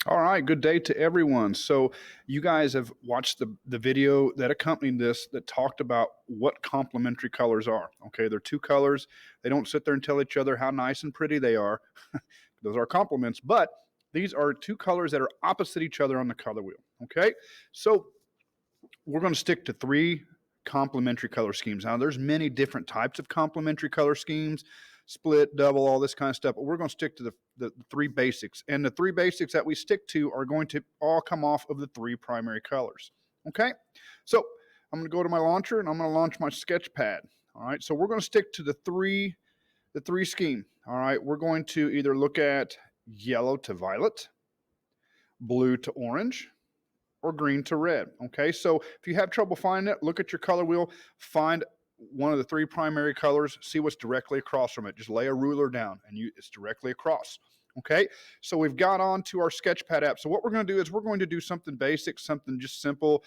All right, good day to everyone. So, you guys have watched the video that accompanied this that talked about what complementary colors are. Okay, they're two colors. They don't sit there and tell each other how nice and pretty they are. Those are complements, but these are two colors that are opposite each other on the color wheel. Okay, so we're going to stick to three complementary color schemes. Now, there's many different types of complementary color schemes, split, double, all this kind of stuff. But we're going to stick to the three basics. And the three basics that we stick to are going to all come off of the three primary colors. Okay? So I'm going to go to my launcher and I'm going to launch my Sketchpad. All right. So we're going to stick to the three scheme. All right. We're going to either look at yellow to violet, blue to orange, or green to red. Okay, so if you have trouble finding it, look at your color wheel, find one of the three primary colors, see what's directly across from it. Just lay a ruler down and it's directly across. Okay, so we've got on to our Sketchpad app. So what we're going to do is we're going to do something basic, something just simple.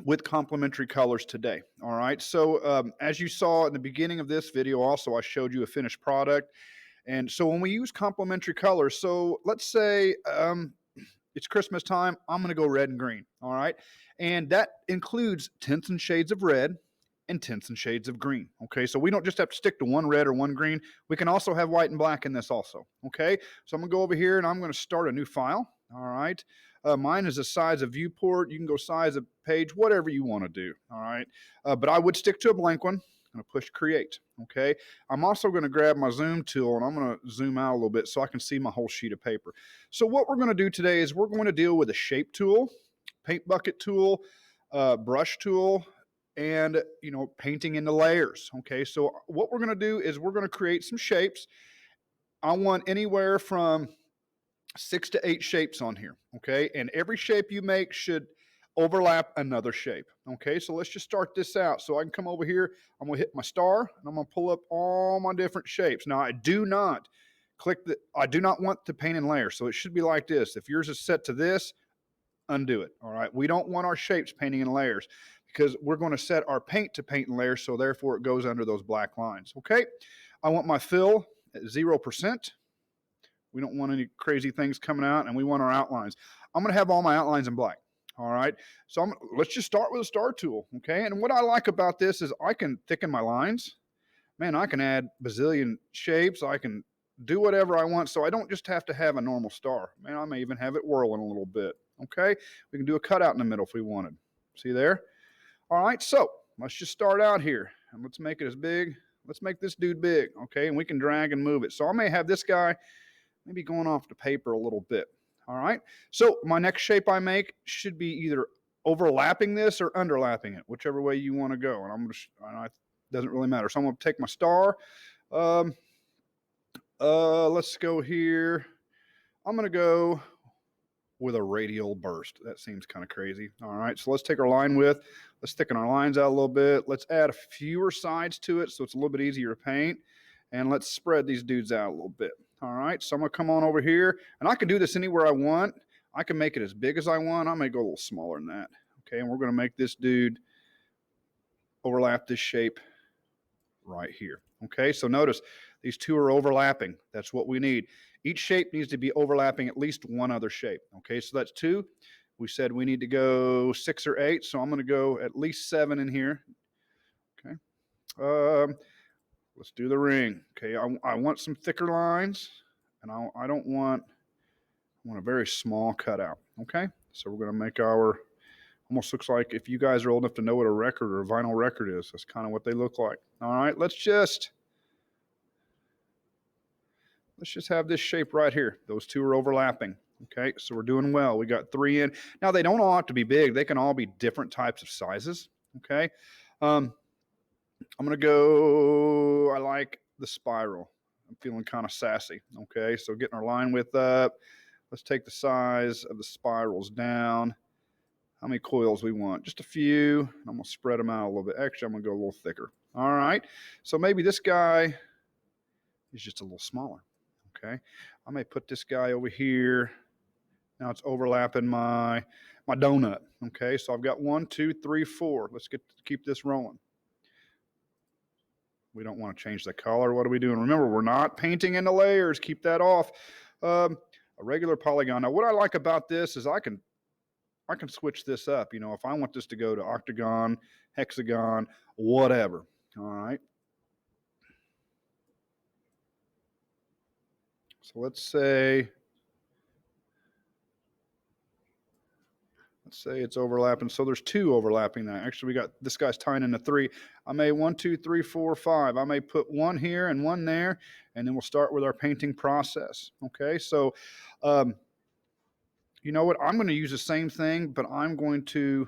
With complementary colors today. All right. So as you saw in the beginning of this video, also I showed you a finished product. And so when we use complementary colors, so let's say it's Christmas time, I'm going to go red and green. All right. And that includes tints and shades of red and tints and shades of green. Okay. So we don't just have to stick to one red or one green. We can also have white and black in this also. Okay. So I'm going to go over here and I'm going to start a new file. All right. Mine is the size of viewport. You can go size of page, whatever you want to do. All right. But I would stick to a blank one. I'm going to push create. Okay. I'm also going to grab my zoom tool and I'm going to zoom out a little bit so I can see my whole sheet of paper. So what we're going to do today is we're going to deal with a shape tool, paint bucket tool, brush tool, and painting into layers. Okay. So what we're going to do is we're going to create some shapes. I want anywhere from 6 to 8 shapes on here. Okay. And every shape you make should overlap another shape. Okay. So let's just start this out. So I can come over here. I'm going to hit my star and I'm going to pull up all my different shapes. Now I do not want to paint in layers. So it should be like this. If yours is set to this, undo it. All right. We don't want our shapes painting in layers because we're going to set our paint to paint in layers. So therefore it goes under those black lines. Okay. I want my fill at 0%. We don't want any crazy things coming out, and we want our outlines. I'm going to have all my outlines in black. All right. So let's just start with a star tool. Okay. And what I like about this is I can thicken my lines. Man, I can add bazillion shapes. I can do whatever I want. So I don't just have to have a normal star. Man, I may even have it whirling a little bit. Okay. We can do a cutout in the middle if we wanted. See there? All right. So let's just start out here and let's make it as big. Let's make this dude big. Okay. And we can drag and move it. So I may have this guy maybe going off the paper a little bit. All right. So my next shape I make should be either overlapping this or underlapping it, whichever way you want to go. And it doesn't really matter. So I'm going to take my star. Let's go here. I'm going to go with a radial burst. That seems kind of crazy. All right. So let's take our line width. Let's thicken our lines out a little bit. Let's add a fewer sides to it so it's a little bit easier to paint. And let's spread these dudes out a little bit. All right, so I'm going to come on over here, and I can do this anywhere I want. I can make it as big as I want. I may go a little smaller than that. Okay, and we're going to make this dude overlap this shape right here. Okay, so notice these two are overlapping. That's what we need. Each shape needs to be overlapping at least one other shape. Okay, so that's 2. We said we need to go 6 or 8, so I'm going to go at least 7 in here. Okay. Let's do the ring. Okay, I want some thicker lines, and I want a very small cutout. Okay, so we're going to make our, almost looks like if you guys are old enough to know what a record or a vinyl record is, that's kind of what they look like. All right, let's just have this shape right here. Those two are overlapping. Okay, so we're doing well. We got 3 in. Now, they don't all have to be big. They can all be different types of sizes. Okay. I'm going to go, I like the spiral. I'm feeling kind of sassy. Okay, so getting our line width up. Let's take the size of the spirals down. How many coils we want? Just a few. I'm going to spread them out a little bit. Actually, I'm going to go a little thicker. All right, so maybe this guy is just a little smaller. Okay, I may put this guy over here. Now it's overlapping my donut. Okay, so I've got 1, 2, 3, 4. Let's keep this rolling. We don't want to change the color. What are we doing? Remember, we're not painting into layers. Keep that off. A a regular polygon. Now, what I like about this is I can switch this up. You know, if I want this to go to octagon, hexagon, whatever. All right. So let's say it's overlapping. So there's 2 overlapping now. Actually, we got this guy's tying into 3. I may 1, 2, 3, 4, 5. I may put 1 here and 1 there, and then we'll start with our painting process. Okay, so you know what? I'm going to use the same thing, but I'm going to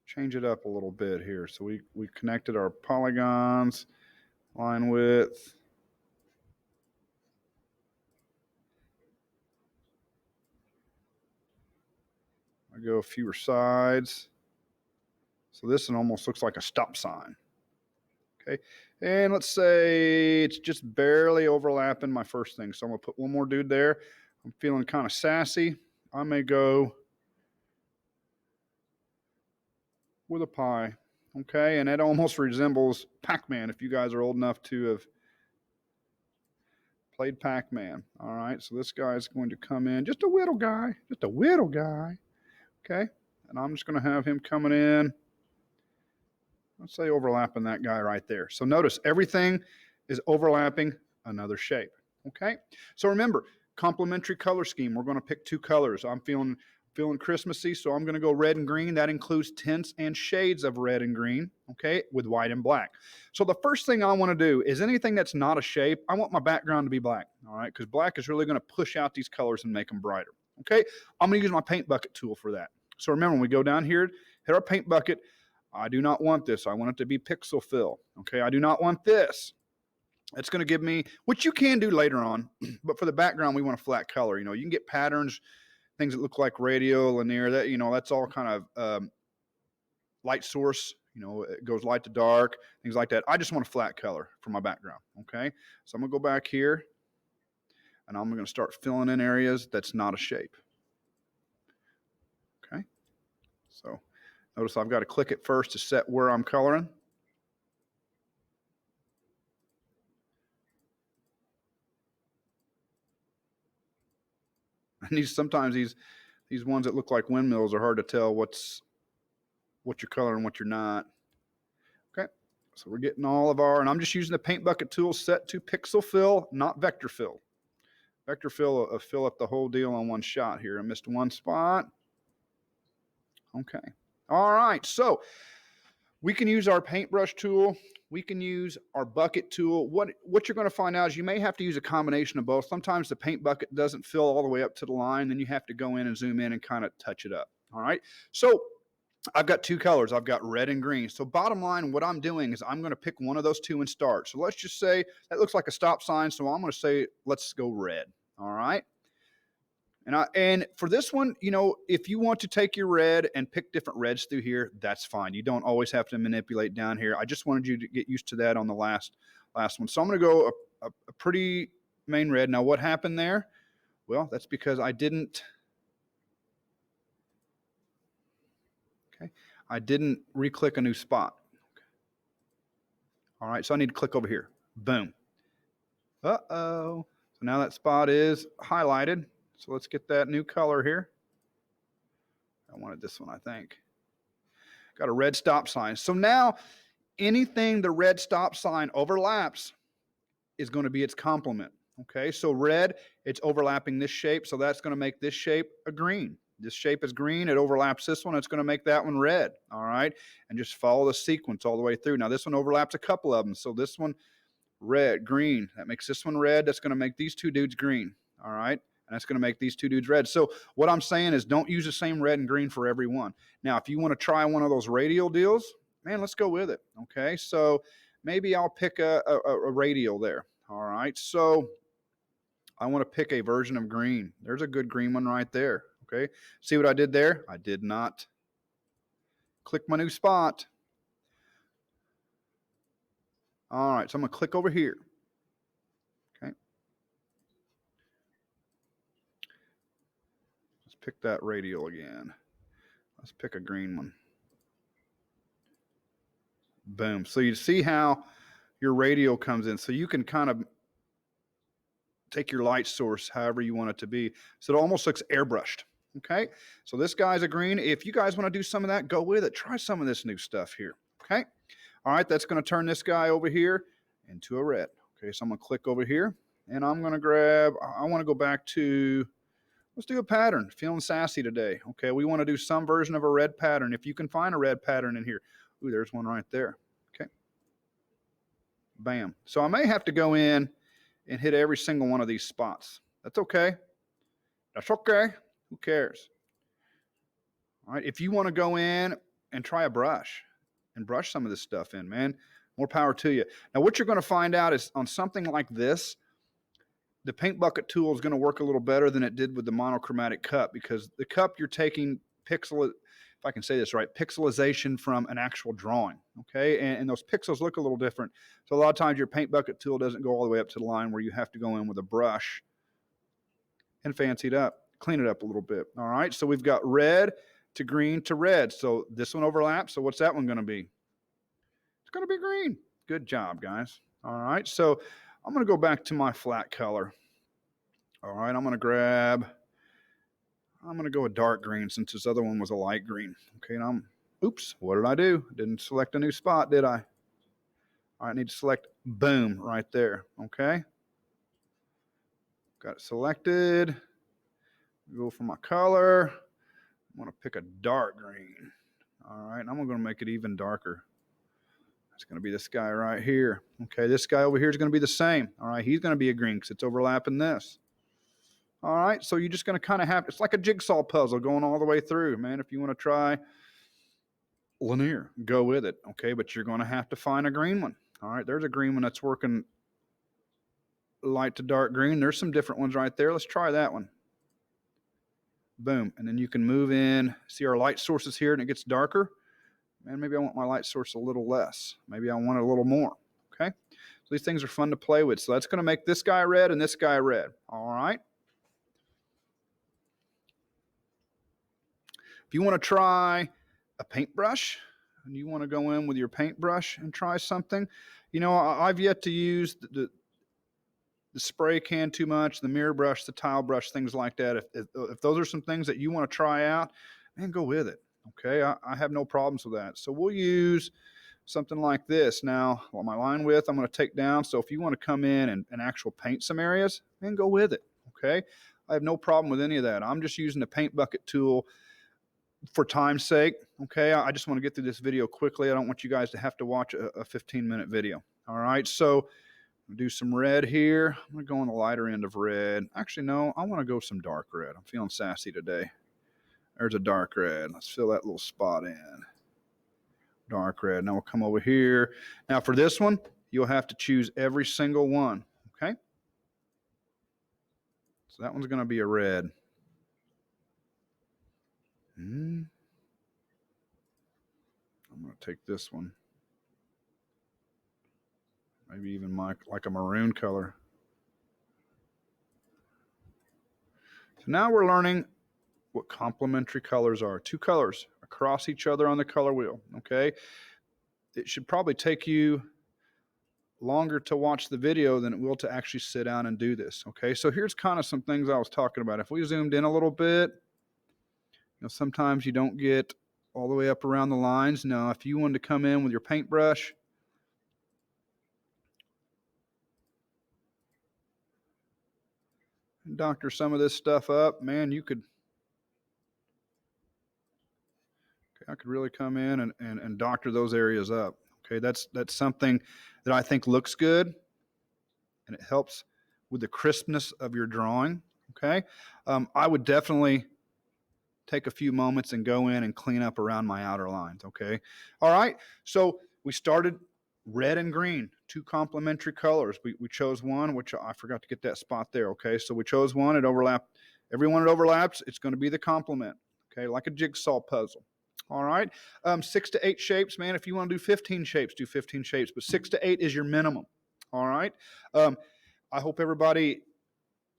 change it up a little bit here. So we connected our polygons, line width. I go fewer sides. So this one almost looks like a stop sign. Okay, and let's say it's just barely overlapping my first thing. So I'm gonna put 1 more dude there. I'm feeling kind of sassy. I may go with a pie. Okay, and it almost resembles Pac-Man if you guys are old enough to have played Pac-Man. All right, so this guy's going to come in, just a whittle guy. Okay, and I'm just going to have him coming in. Let's say overlapping that guy right there. So notice everything is overlapping another shape. Okay, so remember, complementary color scheme. We're going to pick 2 colors. I'm feeling Christmassy, so I'm going to go red and green. That includes tints and shades of red and green, okay, with white and black. So the first thing I want to do is anything that's not a shape, I want my background to be black, all right, because black is really going to push out these colors and make them brighter. Okay, I'm going to use my paint bucket tool for that. So remember, when we go down here, hit our paint bucket, I do not want this. I want it to be pixel fill. Okay, I do not want this. It's going to give me, which you can do later on, but for the background, we want a flat color. You know, you can get patterns, things that look like radial, linear, that, you know, that's all kind of light source. You know, it goes light to dark, things like that. I just want a flat color for my background. Okay, so I'm going to go back here, and I'm going to start filling in areas that's not a shape. Okay, so notice I've got to click it first to set where I'm coloring. And sometimes these ones that look like windmills are hard to tell what you're coloring, what you're not. Okay, so we're getting all of our, and I'm just using the paint bucket tool set to pixel fill, not vector fill. Vector fill will fill up the whole deal on one shot here. I missed one spot. Okay, all right, so we can use our paintbrush tool. We can use our bucket tool. What you're going to find out is you may have to use a combination of both. Sometimes the paint bucket doesn't fill all the way up to the line. Then you have to go in and zoom in and kind of touch it up. All right. So I've got 2 colors. I've got red and green. So bottom line, what I'm doing is I'm going to pick one of those 2 and start. So let's just say that looks like a stop sign. So I'm going to say, let's go red. All right. And for this one, you know, if you want to take your red and pick different reds through here, that's fine. You don't always have to manipulate down here. I just wanted you to get used to that on the last one. So I'm going to go a pretty main red. Now, what happened there? Well, that's because I didn't re-click a new spot. All right, so I need to click over here. Boom. Uh-oh. So now that spot is highlighted. So let's get that new color here. I wanted this one, I think. Got a red stop sign. So now anything the red stop sign overlaps is going to be its complement. Okay, so red, it's overlapping this shape. So that's going to make this shape a green. This shape is green. It overlaps this one. It's going to make that one red. All right, and just follow the sequence all the way through. Now this one overlaps a couple of them. So this one, red, green. That makes this one red. That's going to make these 2 dudes green. All right. And that's going to make these 2 dudes red. So what I'm saying is don't use the same red and green for every one. Now, if you want to try one of those radial deals, man, let's go with it. Okay, so maybe I'll pick a radial there. All right, so I want to pick a version of green. There's a good green one right there. Okay, see what I did there? I did not click my new spot. All right, so I'm going to click over here. Okay. Let's pick that radial again. Let's pick a green one. Boom. So you see how your radial comes in. So you can kind of take your light source however you want it to be. So it almost looks airbrushed. Okay. So this guy's a green. If you guys want to do some of that, go with it. Try some of this new stuff here. Okay. All right. That's going to turn this guy over here into a red. Okay. So I'm going to click over here and I'm going to grab, I want to go back to, let's do a pattern. Feeling sassy today. Okay. We want to do some version of a red pattern. If you can find a red pattern in here. Ooh, there's one right there. Okay. Bam. So I may have to go in and hit every single one of these spots. That's okay. That's okay. Who cares? All right. If you want to go in and try a brush and brush some of this stuff in, man, more power to you. Now, what you're going to find out is on something like this, the paint bucket tool is going to work a little better than it did with the monochromatic cup, because the cup you're taking if I can say this right, pixelization from an actual drawing. Okay. And those pixels look a little different. So a lot of times your paint bucket tool doesn't go all the way up to the line where you have to go in with a brush and fancy it up, clean it up a little bit. All right. So we've got red to green to red. So this one overlaps. So what's that one going to be? It's going to be green. Good job, guys. All right. So I'm going to go back to my flat color. All right. I'm going to go a dark green since this other one was a light green. Okay. And oops, what did I do? Didn't select a new spot, did I? All right. I need to select boom right there. Okay. Got it selected. Go for my color. I'm going to pick a dark green. All right. And I'm going to make it even darker. It's going to be this guy right here. Okay. This guy over here is going to be the same. All right. He's going to be a green because it's overlapping this. All right. So you're just going to kind of it's like a jigsaw puzzle going all the way through, man. If you want to try linear, go with it. Okay. But you're going to have to find a green one. All right. There's a green one that's working light to dark green. There's some different ones right there. Let's try that one. Boom. And then you can move in. See our light sources here and it gets darker. Man, maybe I want my light source a little less. Maybe I want it a little more. Okay. So these things are fun to play with. So that's going to make this guy red and this guy red. All right. If you want to try a paintbrush and you want to go in with your paintbrush and try something, you know, I've yet to use the spray can too much, the mirror brush, the tile brush, things like that. If those are some things that you want to try out, man, go with it. Okay. I have no problems with that. So we'll use something like this. Now, well, my line width, I'm going to take down. So if you want to come in and actual paint some areas, man, go with it. Okay. I have no problem with any of that. I'm just using the paint bucket tool for time's sake. Okay. I just want to get through this video quickly. I don't want you guys to have to watch a 15-minute video. All right. So do some red here. I'm going to go on the lighter end of red. Actually, no, I want to go some dark red. I'm feeling sassy today. There's a dark red. Let's fill that little spot in. Dark red. Now we'll come over here. Now for this one, you'll have to choose every single one. Okay. So that one's going to be a red. I'm going to take this one. Maybe even like a maroon color. So now we're learning what complementary colors are. Two colors across each other on the color wheel. Okay. It should probably take you longer to watch the video than it will to actually sit down and do this. Okay. So here's kind of some things I was talking about. If we zoomed in a little bit, you know, sometimes you don't get all the way up around the lines. Now, if you wanted to come in with your paintbrush, and doctor some of this stuff up, man, you could, okay, I could really come in and doctor those areas up. Okay, that's something that I think looks good, and it helps with the crispness of your drawing. Okay, I would definitely take a few moments and go in and clean up around my outer lines. Okay. All right. So we started red and green, two complementary colors. We chose one, which I forgot to get that spot there. Okay. So we chose one. It overlapped. Everyone it overlaps, it's going to be the complement. Okay. Like a jigsaw puzzle. All right. 6 to 8 shapes, man. If you want to do 15 shapes, do 15 shapes, but 6 to 8 is your minimum. All right. I hope everybody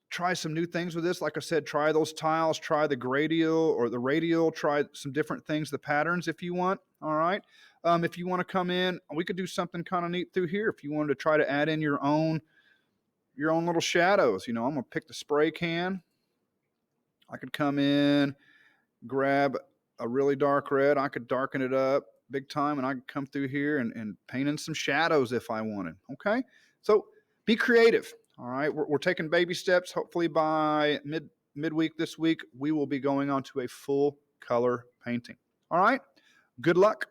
try some new things with this. Like I said, try those tiles, try the gradial or the radial, try some different things, the patterns if you want. All right. If you want to come in, we could do something kind of neat through here. If you wanted to try to add in your own your own little shadows. You know, I'm going to pick the spray can. I could come in, grab a really dark red. I could darken it up big time, and I could come through here and paint in some shadows if I wanted. Okay. So be creative. All right. We're taking baby steps. Hopefully by midweek this week, we will be going on to a full color painting. All right. Good luck.